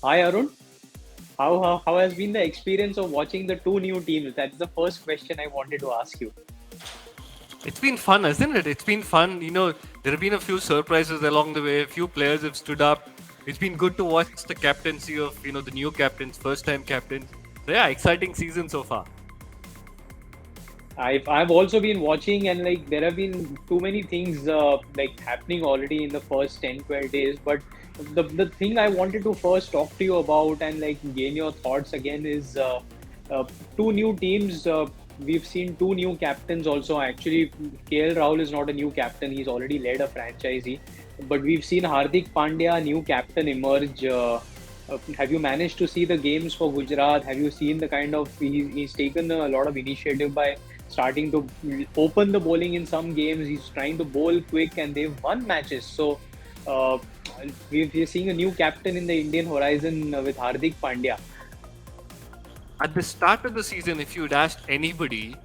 Hi Arun, how has been the experience of watching the two new teams? That's the first question I wanted to ask you. It's been fun, hasn't it? It's been fun. There have been a few surprises along the way. A few players have stood up. It's been good to watch the captaincy of, the new captains, first time captains. So, yeah, exciting season so far. I've also been watching and like there have been too many things like happening already in the first 10 12 days. But the thing I wanted to first talk to you about and like gain your thoughts again is uh, two new teams. We've seen two new captains also. Actually, KL Rahul is not a new captain. He's already led a franchisee. But we've seen Hardik Pandya, new captain, emerge. Have you managed to see the games for Gujarat? Have you seen the kind of he's taken a lot of initiative by starting to open the bowling in some games. He's trying to bowl quick, and they've won matches. So uh, we're seeing a new captain in the Indian horizon with Hardik Pandya. At the start of the season, if you'd asked anybody,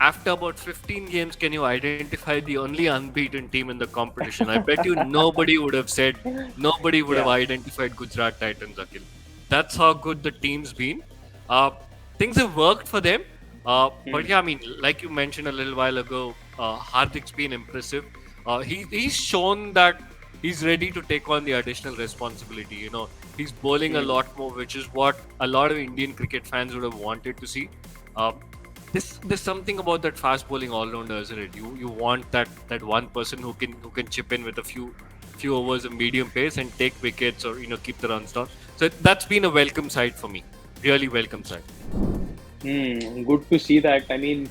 after about 15 games, can you identify the only unbeaten team in the competition? I bet you nobody would have said, nobody would have Yeah. identified Gujarat Titans, Akhil. That's how good the team's been. Uh, Things have worked for them. But Hmm. yeah, I mean, like you mentioned a little while ago, Hardik's been impressive. He's shown that he's ready to take on the additional responsibility. He's bowling a Hmm. lot more, which is what a lot of Indian cricket fans would have wanted to see. Uh, there's something about that fast bowling all rounder, isn't it? You want that one person who can chip in with a few overs of medium pace and take wickets or keep the runs down. So that's been a welcome sight for me. Really welcome sight. Good to see that. I mean,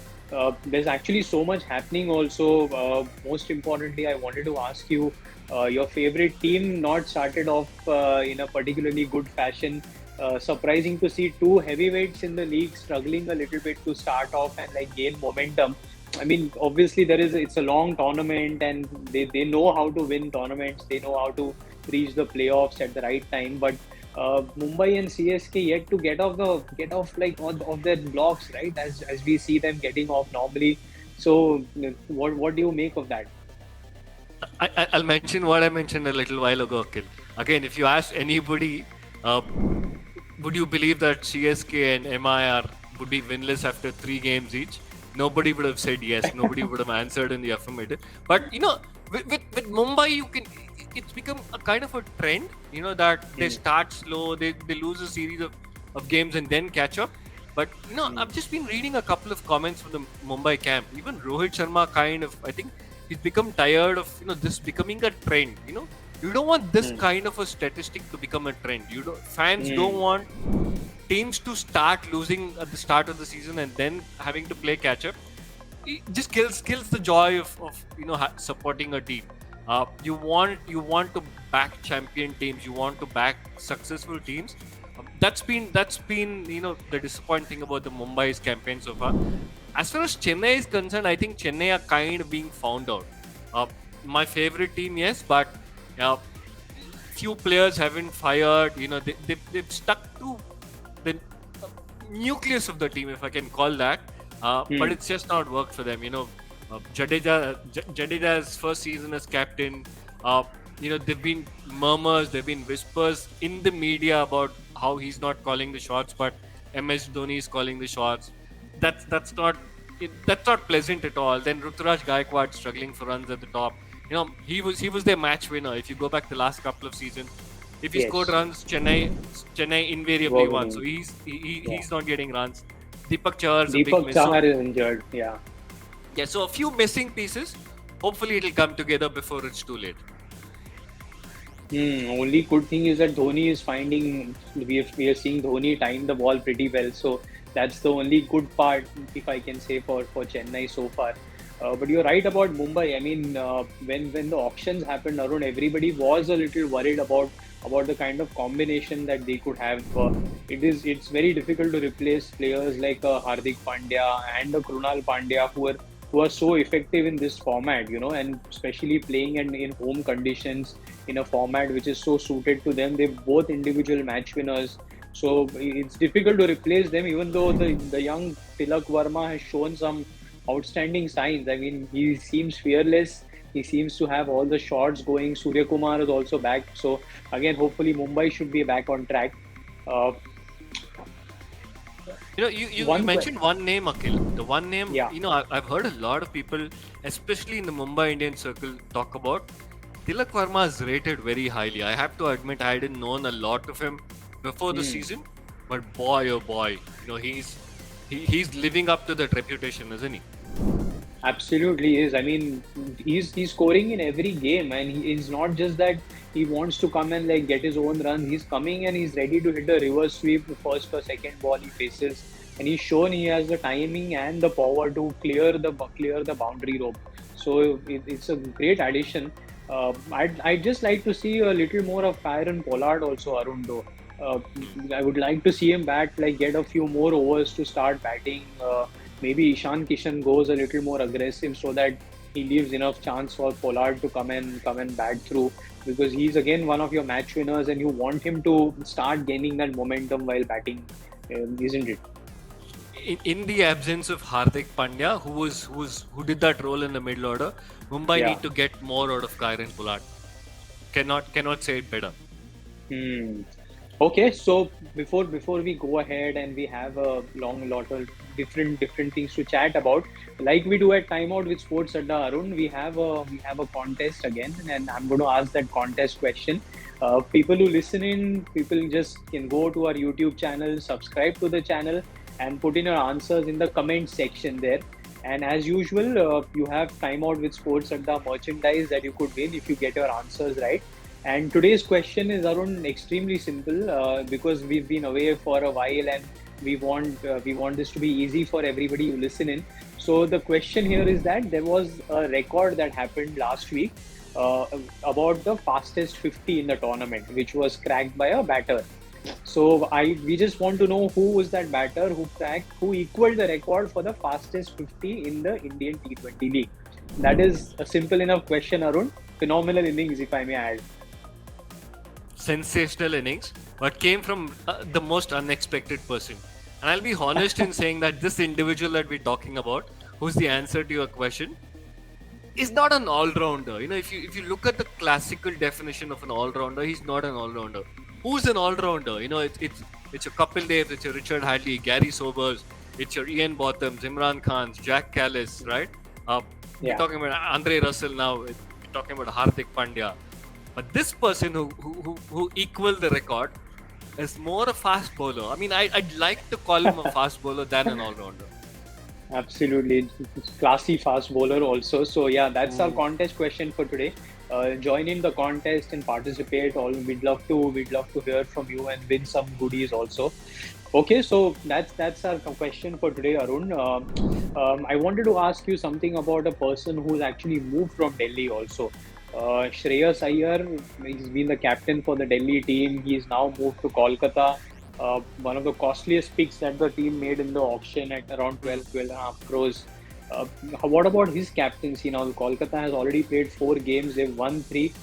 there's actually so much happening also. Most importantly, I wanted to ask you your favorite team not started off in a particularly good fashion. Surprising to see two heavyweights in the league struggling a little bit to start off and like gain momentum. I mean, obviously it's a long tournament and they know how to win tournaments. They know how to reach the playoffs at the right time. But Mumbai and CSK yet to get off like of their blocks, right? As we see them getting off normally. So what do you make of that? I'll mention what I mentioned a little while ago, Akhil. Again, if you ask anybody, uh, would you believe that CSK and MIR would be winless after 3 games each? Nobody would have said yes. Nobody would have answered in the affirmative. But with Mumbai, it's become a kind of a trend. That they Hmm. start slow, they lose a series of games and then catch up. But Hmm. I've just been reading a couple of comments from the Mumbai camp. Even Rohit Sharma kind of, I think he's become tired of this becoming a trend. You don't want this Hmm. kind of a statistic to become a trend. Fans don't Hmm. want teams to start losing at the start of the season and then having to play catch up. It just kills the joy of supporting a team. You want to back champion teams. You want to back successful teams. That's been the disappointing about the Mumbai's campaign so far. As far as Chennai is concerned, I think Chennai are kind of being found out. Uh, my favorite team, yes, but uh, few players haven't fired. They've stuck to the nucleus of the team, if I can call that. But Hmm. it's just not worked for them. Jadeja's first season as captain. Uh, there've been murmurs, there've been whispers in the media about how he's not calling the shots, but MS Dhoni is calling the shots. That's not pleasant at all. Then Ruturaj Gaikwad struggling for runs at the top. He was their match winner. If you go back the last couple of seasons, if he scored Yes. runs, Chennai invariably Were won. So winning. Yeah. he's not getting runs. Deepak Chahar is a big Deepak miss. So Chahar is injured. Yeah. yeah, so a few missing pieces. Hopefully it'll come together before it's too late. Only good thing is that Dhoni is finding we are seeing Dhoni time the ball pretty well. So that's the only good part, if I can say, for Chennai so far. But you're right about Mumbai. I mean, when the auctions happened, Arun, everybody was a little worried about the kind of combination that they could have. It's very difficult to replace players like Hardik Pandya and Krunal Pandya who are so effective in this format, and especially playing in home conditions in a format which is so suited to them. They're both individual match winners. So it's difficult to replace them, even though the young Tilak Verma has shown some outstanding signs. I mean, he seems fearless. He seems to have all the shots going. Surya Kumar is also back. So again, hopefully Mumbai should be back on track. Uh, You one que- mentioned one name, Akhil. The one name, yeah. I've heard a lot of people, especially in the Mumbai Indian circle, talk about Tilak Verma is rated very highly. I have to admit, I hadn't known a lot of him before the Hmm. season, but boy, oh boy, he's living up to that reputation, isn't he? Absolutely is. I mean, he's scoring in every game, and it's not just that he wants to come and like get his own run. He's coming and he's ready to hit a reverse sweep the first or second ball he faces, and he's shown he has the timing and the power to clear the boundary rope. So it's a great addition. I'd just like to see a little more of Kyron Pollard also, Arun, though. Uh, I would like to see him bat, like get a few more overs to start batting. Maybe Ishan Kishan goes a little more aggressive so that he leaves enough chance for Pollard to come and bat through, because he's again one of your match winners and you want him to start gaining that momentum while batting, isn't it? In the absence of Hardik Pandya, who did that role in the middle order, Mumbai Yeah. need to get more out of Kyron Pollard. Cannot say it better. Hmm. Okay, so before we go ahead and we have a long lot of different things to chat about, like we do at Timeout with SportsAdda, Arun, we have a contest again, and I'm going to ask that contest question. People who listen in, people just can go to our YouTube channel, subscribe to the channel, and put in your answers in the comment section there. And as usual, you have Timeout with SportsAdda merchandise that you could win if you get your answers right. And today's question is, Arun, extremely simple, because we've been away for a while and we want this to be easy for everybody who listen in. So the question here is that there was a record that happened last week, uh, about the fastest 50 in the tournament, which was cracked by a batter. So we just want to know who was that batter who equaled the record for the fastest 50 in the Indian T20 league. That is a simple enough question, Arun. Phenomenal innings, if I may add. Sensational innings, but came from the most unexpected person. And I'll be honest in saying that this individual that we're talking about, who's the answer to your question, is not an all-rounder. If you look at the classical definition of an all-rounder, he's not an all-rounder. Who's an all-rounder? It's your Kapil Dev, it's your Richard Hadley, Gary Sobers, it's your Ian Bothams, Imran Khans, Jack Callis, right? We're Yeah. talking about Andre Russell now. We're talking about Hardik Pandya. But this person who equaled the record is more a fast bowler. I mean, I'd like to call him a fast bowler than an all-rounder. Absolutely. It's classy fast bowler also. So yeah, that's our Mm. contest question for today. Join in the contest and participate. All we'd love to hear from you and win some goodies also. Okay, so that's our question for today, Arun. I wanted to ask you something about a person who's actually moved from Delhi also. Shreyas Iyer, he's been the captain for the Delhi team. He's now moved to Kolkata. One of the costliest picks that the team made in the auction at around Mm. 12 and a half crores. Uh, what about his captaincy now? Kolkata has already played 4 games. They've won three,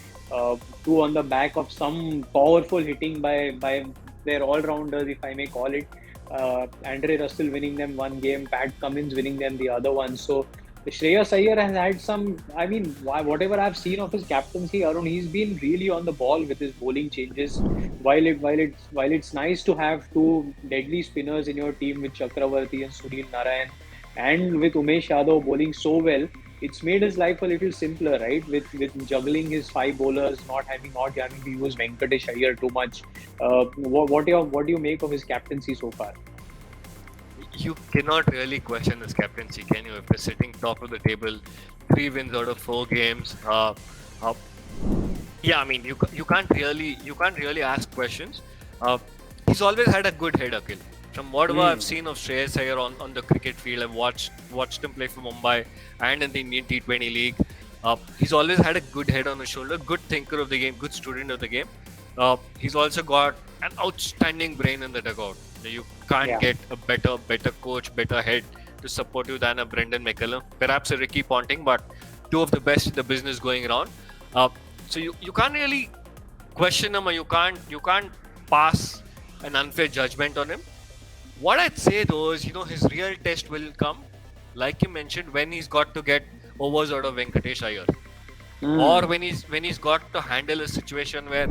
two on the back of some powerful hitting by their all-rounders, if I may call it. Andre Russell winning them one game, Pat Cummins winning them the other one. So Shreyas Iyer has had some. I mean, whatever I've seen of his captaincy, Arun, he's been really on the ball with his bowling changes. While it's nice to have two deadly spinners in your team with Chakravarti and Sunil Narayan, and with Umesh Yadav bowling so well, it's made his life a little simpler, right? With juggling his five bowlers, not having to use Venkatesh Iyer too much. What do you make of his captaincy so far? You cannot really question his captaincy, can you? If they're sitting top of the table, 3 wins out of 4 games. Uh, yeah, I mean, you can't really ask questions. Uh, he's always had a good head, Akhil. From whatever I've Hmm. seen of Shreyas Iyer on the cricket field, I've watched him play for Mumbai and in the Indian T20 league. He's always had a good head on his shoulder, good thinker of the game, good student of the game. He's also got an outstanding brain in the dugout. You can't Yeah. get a better coach, better head to support you than a Brendan McCullum, perhaps a Ricky Ponting, but two of the best in the business going around. Uh, so you can't really question him, or you can't pass an unfair judgment on him. What I'd say though is, his real test will come, like you mentioned, when he's got to get overs out of Venkatesh Iyer. or Mm. when he's got to handle a situation where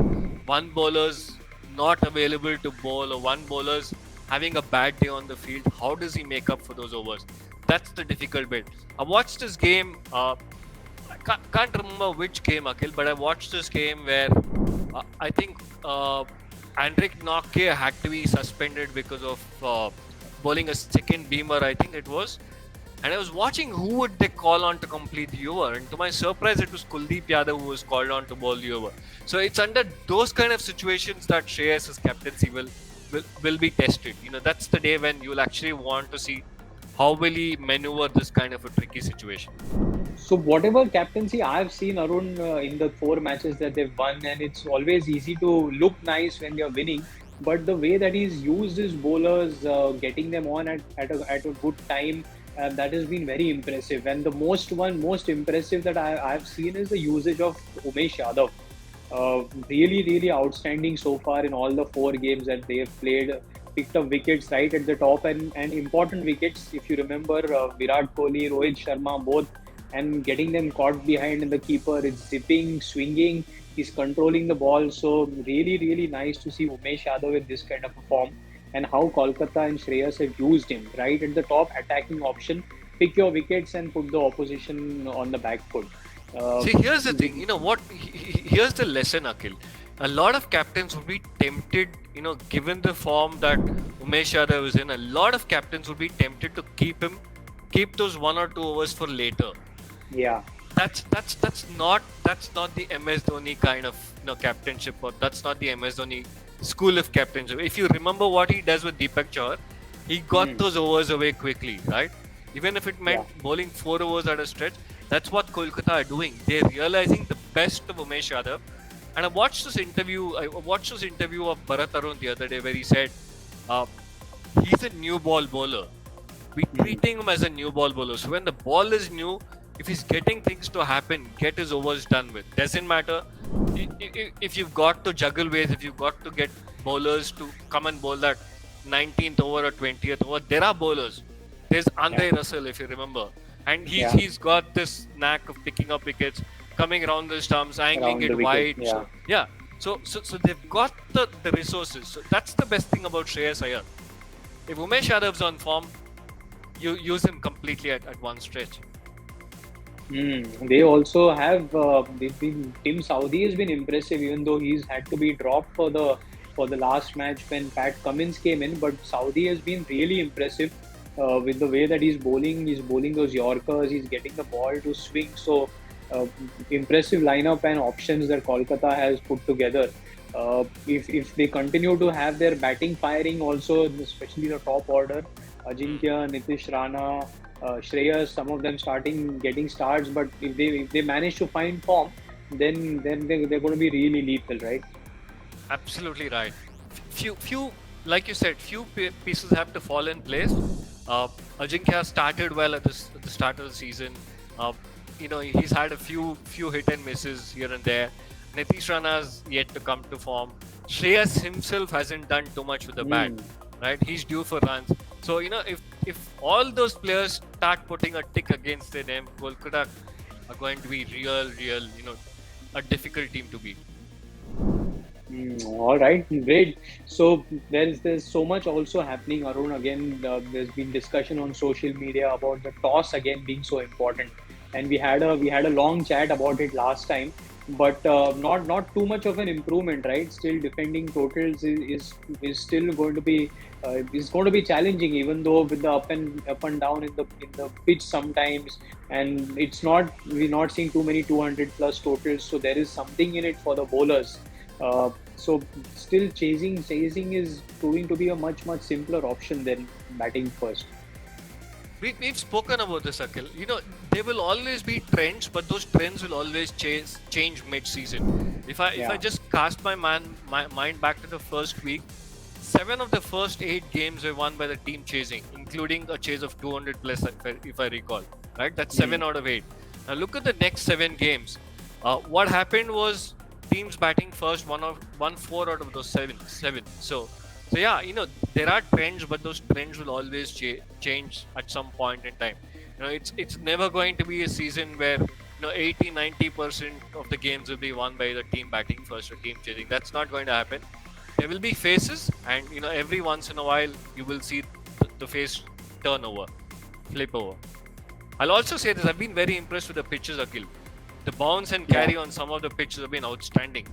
one bowler's not available to bowl or one bowler's having a bad day on the field. How does he make up for those overs? That's the difficult bit. I watched this game. I can't remember which game, Akhil, but I watched this game where I think Andrik Nokke had to be suspended because of bowling a second beamer. I think it was, and I was watching who would they call on to complete the over, and to my surprise, it was Kuldeep Yadav who was called on to bowl the over. So it's under those kind of situations that Shreyas's captaincy will be tested. That's the day when you'll actually want to see how will he maneuver this kind of a tricky situation. So whatever captaincy I've seen Arun in the 4 matches that they've won, and it's always easy to look nice when you're winning. But the way that he's used his bowlers, getting them on at a good time, that has been very impressive. And the most impressive that I've seen is the usage of Umesh Yadav. Really, really outstanding so far in all the 4 games that they have played. Picked up wickets right at the top, and important wickets. If you remember, Virat Kohli, Rohit Sharma, both, and getting them caught behind in the keeper. It's zipping, swinging. He's controlling the ball. So really, really nice to see Umesh Yadav in this kind of a form, and how Kolkata and Shreyas have used him right at the top, attacking option. Pick your wickets and put the opposition on the back foot. Uh, See, here's the thing. You know what? Here's the lesson, Akhil. A lot of captains would be tempted, given the form that Umesh Yadav is in, a lot of captains would be tempted to keep those 1 or 2 overs for later. yeah, That's not the MS Dhoni kind of captainship, or that's not the MS Dhoni school of captainship. If you remember what he does with Deepak Chahar, he got mm, those overs away quickly, right? Even if it yeah, meant bowling 4 overs at a stretch, that's what Kolkata are doing. They're realizing the best of Umesh Yadav. And I watched this interview. I watched this interview of Bharat Arun the other day where he said, uh, he's a new ball bowler. We're mm, treating him as a new ball bowler. So when the ball is new, if he's getting things to happen, get his overs done with. Doesn't matter if you've got to juggle ways, if you've got to get bowlers to come and bowl that 19th over or 20th over. There are bowlers. There's yeah, Andre Russell, if you remember, and he's yeah. he's got this knack of picking up wickets, coming around the stumps, angling Around the it wicket. wide. Yeah. So yeah, so they've got the resources. So that's the best thing about Shreyas Iyer. If Umesh Yadav's on form, you use him completely at one stretch. They also have. They've been. Tim Saudi has been impressive, even though he's had to be dropped for the last match when Pat Cummins came in. But Saudi has been really impressive with the way that he's bowling. He's bowling those Yorkers. He's getting the ball to swing. So impressive lineup and options that Kolkata has put together. If they continue to have their batting firing also, especially the top order, Hmm. Ajinkya, Nitish Rana, Shreyas, some of them starting getting starts, but if they manage to find form, then they're going to be really lethal, right? Absolutely right. Few, like you said, few pieces have to fall in place. Uh, Ajinkya started well at the start of the season. Uh, he's had a few hit and misses here and there. Nitish Rana's yet to come to form. Shreyas himself hasn't done too much with the bat, Mm. right? He's due for runs. So if all those players start putting a tick against their name, Kolkata are going to be real, a difficult team to beat. All right, great. So there's so much also happening, Arun. Again, there's been discussion on social media about the toss again being so important, and we had a long chat about it last time, but not too much of an improvement, right? Still defending totals is still going to be challenging, even though with the up and down in the pitch sometimes, and we're not seeing too many 200 plus totals, so there is something in it for the bowlers. So still chasing is proving to be a much simpler option than batting first. We've spoken about this, Akhil. There will always be trends, but those trends will always change mid-season. If I Yeah. just cast my mind back to the first week, 7 of the first 8 games were won by the team chasing, including a chase of 200 plus, if I recall. Right, that's seven Mm. out of eight. Now look at the next 7 games. What happened was teams batting first, won 4 out of those seven. So yeah, there are trends, but those trends will always change at some point in time. It's never going to be a season where 80-90% of the games will be won by the team batting first or team chasing. That's not going to happen. There will be phases, and every once in a while you will see the phase turn over, flip over. I'll also say this: I've been very impressed with the pitches, Akhil. The bounce and Yeah. carry on some of the pitches have been outstanding.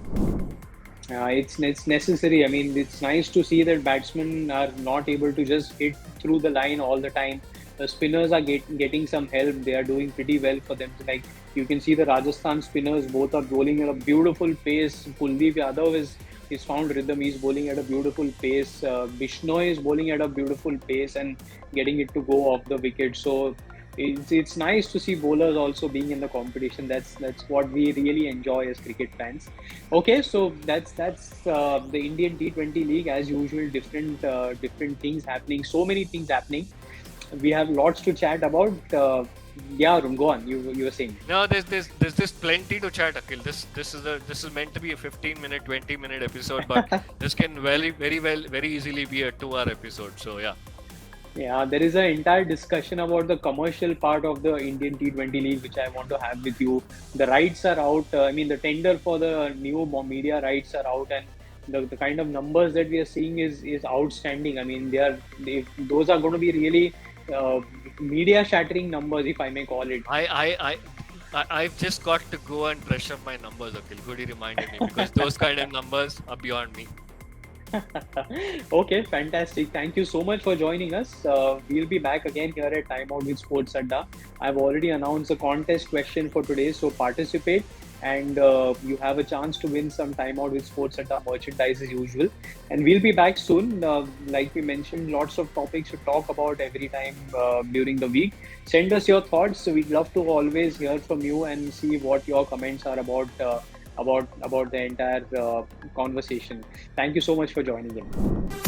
It's necessary. I mean, it's nice to see that batsmen are not able to just hit through the line all the time. The spinners are getting some help. They are doing pretty well for them. Like you can see the Rajasthan spinners both are bowling at a beautiful pace. Kuldeep Yadav is found rhythm. He's bowling at a beautiful pace. Bishnoi is bowling at a beautiful pace and getting it to go off the wicket. So it's nice to see bowlers also being in the competition. That's what we really enjoy as cricket fans. Okay, so that's the Indian T20 League as usual. Different things happening. So many things happening. We have lots to chat about. Yeah, Arun, go on. You were saying. No, there's plenty to chat, Akhil. This is meant to be a 15-minute, 20-minute episode, but this can very easily be a 2-hour episode. So yeah. Yeah, there is an entire discussion about the commercial part of the Indian T20 League, which I want to have with you. The rights are out. I mean, the tender for the new media rights are out, and the kind of numbers that we are seeing is outstanding. I mean, those are going to be really media shattering numbers, if I may call it. I've just got to go and brush up my numbers, Akhil. Good you reminded me, because those kind of numbers are beyond me. Okay, fantastic. Thank you so much for joining us. We'll be back again here at Timeout with SportsAdda. I've already announced a contest question for today, so participate and you have a chance to win some Timeout with SportsAdda merchandise as usual. And we'll be back soon. Like we mentioned, lots of topics to talk about every time during the week. Send us your thoughts. So we'd love to always hear from you and see what your comments are about the entire conversation. Thank you so much for joining in.